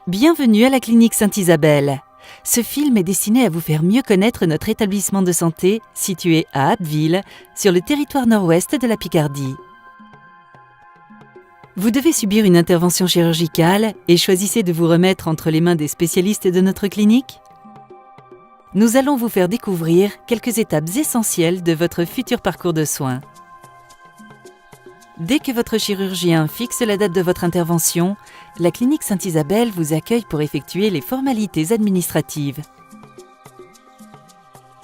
Bienvenue à la clinique Sainte-Isabelle. Ce film est destiné à vous faire mieux connaître notre établissement de santé situé à Abbeville, sur le territoire nord-ouest de la Picardie. Vous devez subir une intervention chirurgicale et choisissez de vous remettre entre les mains des spécialistes de notre clinique? Nous allons vous faire découvrir quelques étapes essentielles de votre futur parcours de soins. Dès que votre chirurgien fixe la date de votre intervention, la clinique Sainte-Isabelle vous accueille pour effectuer les formalités administratives.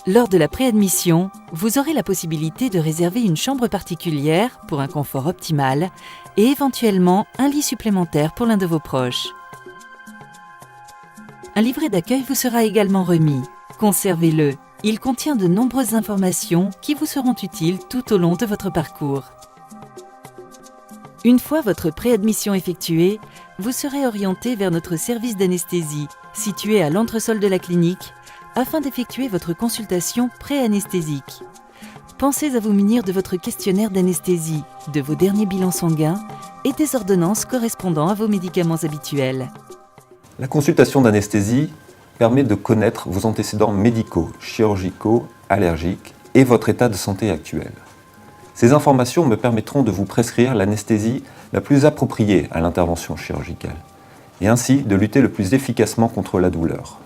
Lors de la préadmission, vous aurez la possibilité de réserver une chambre particulière pour un confort optimal et éventuellement un lit supplémentaire pour l'un de vos proches. Un livret d'accueil vous sera également remis. Conservez-le. Il contient de nombreuses informations qui vous seront utiles tout au long de votre parcours. Une fois votre préadmission effectuée, vous serez orienté vers notre service d'anesthésie, situé à l'entresol de la clinique, afin d'effectuer votre consultation pré-anesthésique. Pensez à vous munir de votre questionnaire d'anesthésie, de vos derniers bilans sanguins et des ordonnances correspondant à vos médicaments habituels. La consultation d'anesthésie permet de connaître vos antécédents médicaux, chirurgicaux, allergiques et votre état de santé actuel. Ces informations me permettront de vous prescrire l'anesthésie la plus appropriée à l'intervention chirurgicale et ainsi de lutter le plus efficacement contre la douleur.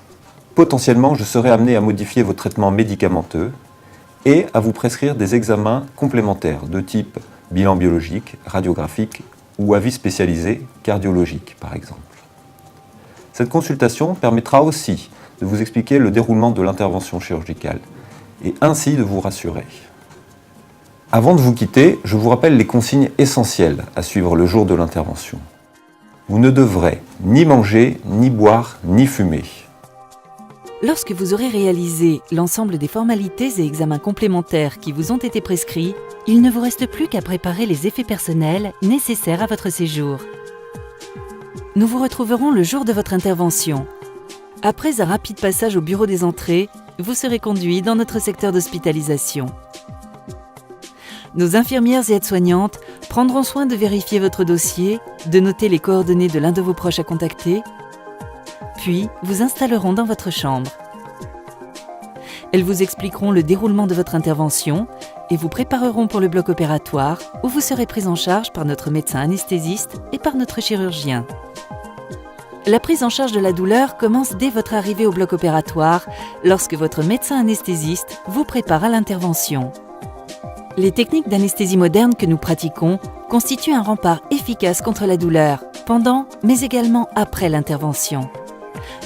Potentiellement, je serai amené à modifier vos traitements médicamenteux et à vous prescrire des examens complémentaires de type bilan biologique, radiographique ou avis spécialisé cardiologique par exemple. Cette consultation permettra aussi de vous expliquer le déroulement de l'intervention chirurgicale et ainsi de vous rassurer. Avant de vous quitter, je vous rappelle les consignes essentielles à suivre le jour de l'intervention. Vous ne devrez ni manger, ni boire, ni fumer. Lorsque vous aurez réalisé l'ensemble des formalités et examens complémentaires qui vous ont été prescrits, il ne vous reste plus qu'à préparer les effets personnels nécessaires à votre séjour. Nous vous retrouverons le jour de votre intervention. Après un rapide passage au bureau des entrées, vous serez conduit dans notre secteur d'hospitalisation. Nos infirmières et aides-soignantes prendront soin de vérifier votre dossier, de noter les coordonnées de l'un de vos proches à contacter, puis vous installeront dans votre chambre. Elles vous expliqueront le déroulement de votre intervention et vous prépareront pour le bloc opératoire où vous serez pris en charge par notre médecin anesthésiste et par notre chirurgien. La prise en charge de la douleur commence dès votre arrivée au bloc opératoire lorsque votre médecin anesthésiste vous prépare à l'intervention. Les techniques d'anesthésie moderne que nous pratiquons constituent un rempart efficace contre la douleur, pendant mais également après l'intervention.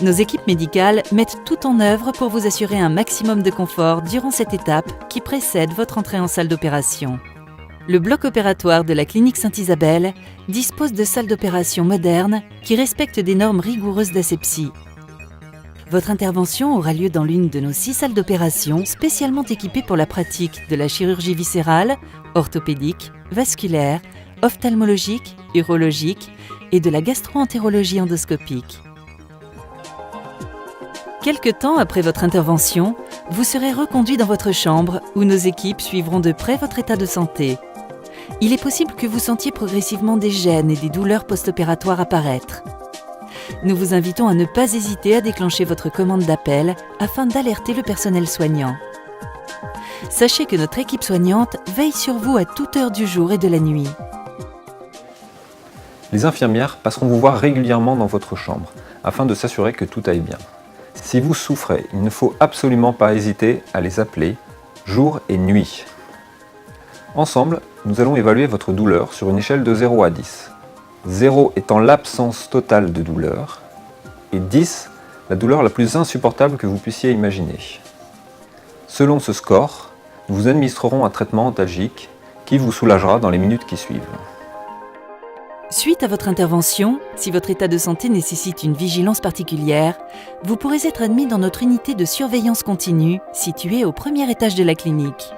Nos équipes médicales mettent tout en œuvre pour vous assurer un maximum de confort durant cette étape qui précède votre entrée en salle d'opération. Le bloc opératoire de la clinique Sainte-Isabelle dispose de salles d'opération modernes qui respectent des normes rigoureuses d'asepsie. Votre intervention aura lieu dans l'une de nos 6 salles d'opération spécialement équipées pour la pratique de la chirurgie viscérale, orthopédique, vasculaire, ophtalmologique, urologique et de la gastro-entérologie endoscopique. Quelque temps après votre intervention, vous serez reconduit dans votre chambre où nos équipes suivront de près votre état de santé. Il est possible que vous sentiez progressivement des gênes et des douleurs post-opératoires apparaître. Nous vous invitons à ne pas hésiter à déclencher votre commande d'appel afin d'alerter le personnel soignant. Sachez que notre équipe soignante veille sur vous à toute heure du jour et de la nuit. Les infirmières passeront vous voir régulièrement dans votre chambre afin de s'assurer que tout aille bien. Si vous souffrez, il ne faut absolument pas hésiter à les appeler jour et nuit. Ensemble, nous allons évaluer votre douleur sur une échelle de 0 à 10. 0 étant l'absence totale de douleur et 10 la douleur la plus insupportable que vous puissiez imaginer. Selon ce score, nous vous administrerons un traitement antalgique qui vous soulagera dans les minutes qui suivent. Suite à votre intervention, si votre état de santé nécessite une vigilance particulière, vous pourrez être admis dans notre unité de surveillance continue située au premier étage de la clinique.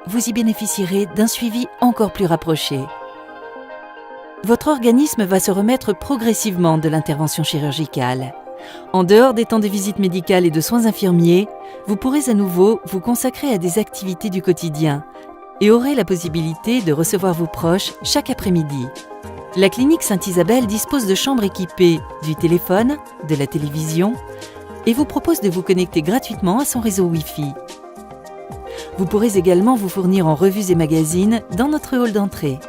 Vous y bénéficierez d'un suivi encore plus rapproché. Votre organisme va se remettre progressivement de l'intervention chirurgicale. En dehors des temps de visite médicale et de soins infirmiers, vous pourrez à nouveau vous consacrer à des activités du quotidien et aurez la possibilité de recevoir vos proches chaque après-midi. La clinique Sainte-Isabelle dispose de chambres équipées du téléphone, de la télévision et vous propose de vous connecter gratuitement à son réseau Wi-Fi. Vous pourrez également vous fournir en revues et magazines dans notre hall d'entrée.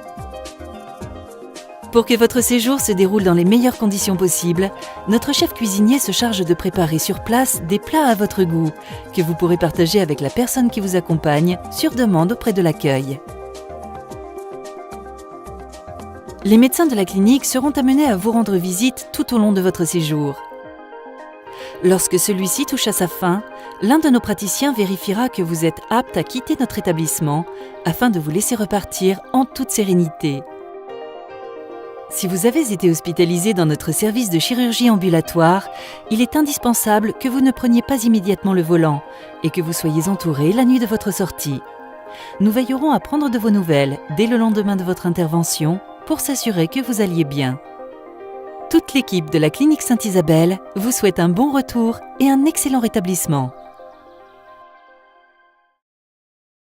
Pour que votre séjour se déroule dans les meilleures conditions possibles, notre chef cuisinier se charge de préparer sur place des plats à votre goût, que vous pourrez partager avec la personne qui vous accompagne sur demande auprès de l'accueil. Les médecins de la clinique seront amenés à vous rendre visite tout au long de votre séjour. Lorsque celui-ci touche à sa fin, l'un de nos praticiens vérifiera que vous êtes apte à quitter notre établissement afin de vous laisser repartir en toute sérénité. Si vous avez été hospitalisé dans notre service de chirurgie ambulatoire, il est indispensable que vous ne preniez pas immédiatement le volant et que vous soyez entouré la nuit de votre sortie. Nous veillerons à prendre de vos nouvelles dès le lendemain de votre intervention pour s'assurer que vous alliez bien. Toute l'équipe de la clinique Sainte-Isabelle vous souhaite un bon retour et un excellent rétablissement.